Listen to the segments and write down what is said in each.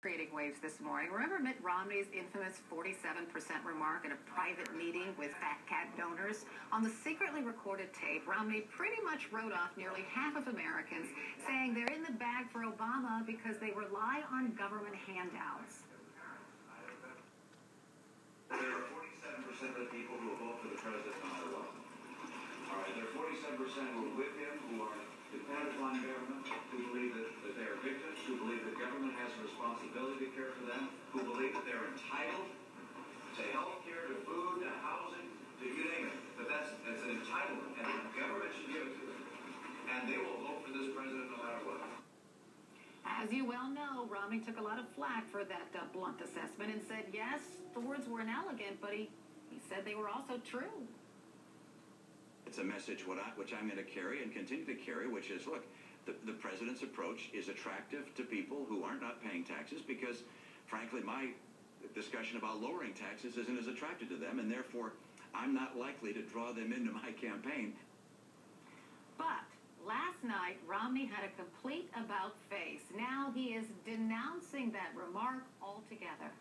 Creating waves this morning. Remember Mitt Romney's infamous 47% remark at a private meeting with fat cat donors? On the secretly recorded tape, Romney pretty much wrote off nearly half of Americans, saying they're in the bag for Obama because they rely on government handouts. There are 47% of the people who will vote for the president no matter what. All right, there are 47% who are with him, who are dependent on government, who believe that they are victims, who believe that government has a responsibility to care for them, who believe that they're entitled to health care, to food, to housing, to you name it. But that's an entitlement, and the government should give it to them. And they will vote for this president no matter what. As you well know, Romney took a lot of flack for that blunt assessment and said, yes, the words were inelegant, but he said they were also true. It's a message which I'm going to carry and continue to carry, which is, look, the president's approach is attractive to people who are not paying taxes because, frankly, my discussion about lowering taxes isn't as attractive to them, and therefore I'm not likely to draw them into my campaign. But last night, Romney had a complete about-face. Now he is denouncing that remark altogether.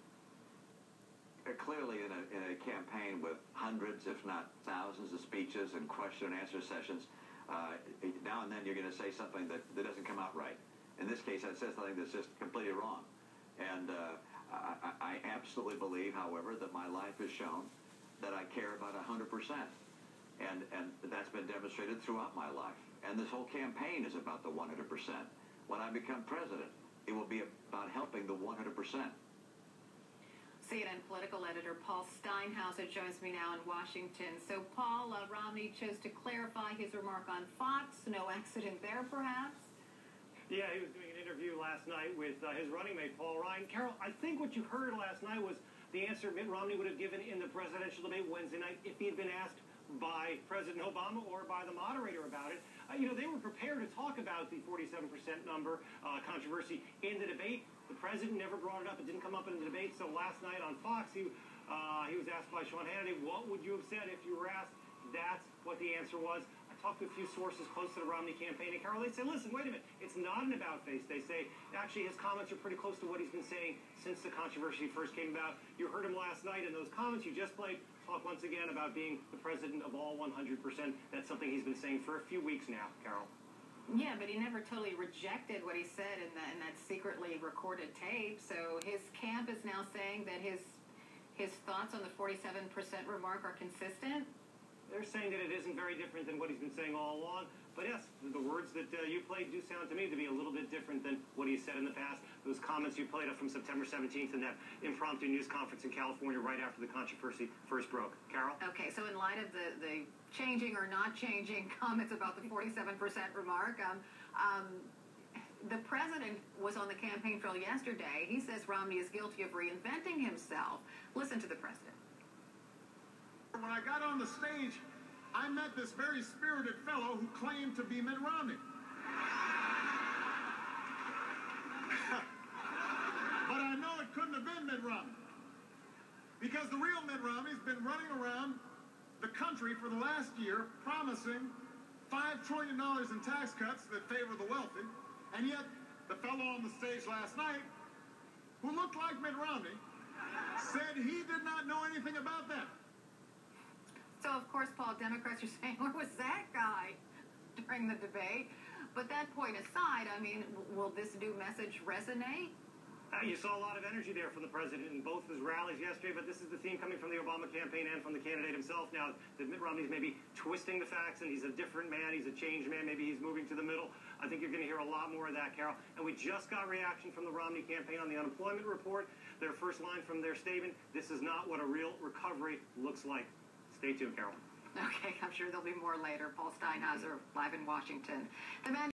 Clearly, in a campaign with hundreds, if not thousands, of speeches and question and answer sessions, now and then you're going to say something that doesn't come out right. In this case, I said something that's just completely wrong. And I absolutely believe, however, that my life has shown that I care about 100%. And that's been demonstrated throughout my life. And this whole campaign is about the 100%. When I become president, it will be about helping the 100%. CNN political editor Paul Steinhauser joins me now in Washington. So, Paul, Romney chose to clarify his remark on Fox. No accident there, perhaps? Yeah, he was doing an interview last night with his running mate, Paul Ryan. Carol, I think what you heard last night was the answer Mitt Romney would have given in the presidential debate Wednesday night if he had been asked by President Obama or by the moderator about it. They were prepared to talk about the 47% number controversy in the debate. The president never brought it up. It didn't come up in the debate. So last night on Fox, he was asked by Sean Hannity, what would you have said if you were asked? That's what the answer was. I talked to a few sources close to the Romney campaign, and Carol, they say, listen, wait a minute. It's not an about-face. They say, actually, his comments are pretty close to what he's been saying since the controversy first came about. You heard him last night in those comments you just played talk once again about being the president of all 100%. That's something he's been saying for a few weeks now, Carol. Yeah, but he never totally rejected what he said in that secretly recorded tape. So his camp is now saying that his thoughts on the 47% remark are consistent. They're saying that it isn't very different than what he's been saying all along. But yes, the words that you played do sound to me to be a little bit different than what he said in the past. Those comments you played up from September 17th in that impromptu news conference in California right after the controversy first broke. Carol? Okay, so in light of the changing or not changing comments about the 47% remark, the president was on the campaign trail yesterday. He says Romney is guilty of reinventing himself. Listen to the president. When I got on the stage, I met this very spirited fellow who claimed to be Mitt Romney. But I know it couldn't have been Mitt Romney. Because the real Mitt Romney's been running around the country for the last year promising $5 trillion in tax cuts that favor the wealthy. And yet, the fellow on the stage last night, who looked like Mitt Romney, said he did not know anything about that. So, of course, Paul, Democrats are saying, where was that guy during the debate? But that point aside, I mean, will this new message resonate? You saw a lot of energy there from the president in both his rallies yesterday, but this is the theme coming from the Obama campaign and from the candidate himself now that Mitt Romney's maybe twisting the facts and he's a different man, he's a changed man, maybe he's moving to the middle. I think you're going to hear a lot more of that, Carol. And we just got reaction from the Romney campaign on the unemployment report. Their first line from their statement, this is not what a real recovery looks like. Stay tuned, Carol. Okay, I'm sure there'll be more later. Paul Steinhauser, live in Washington. The man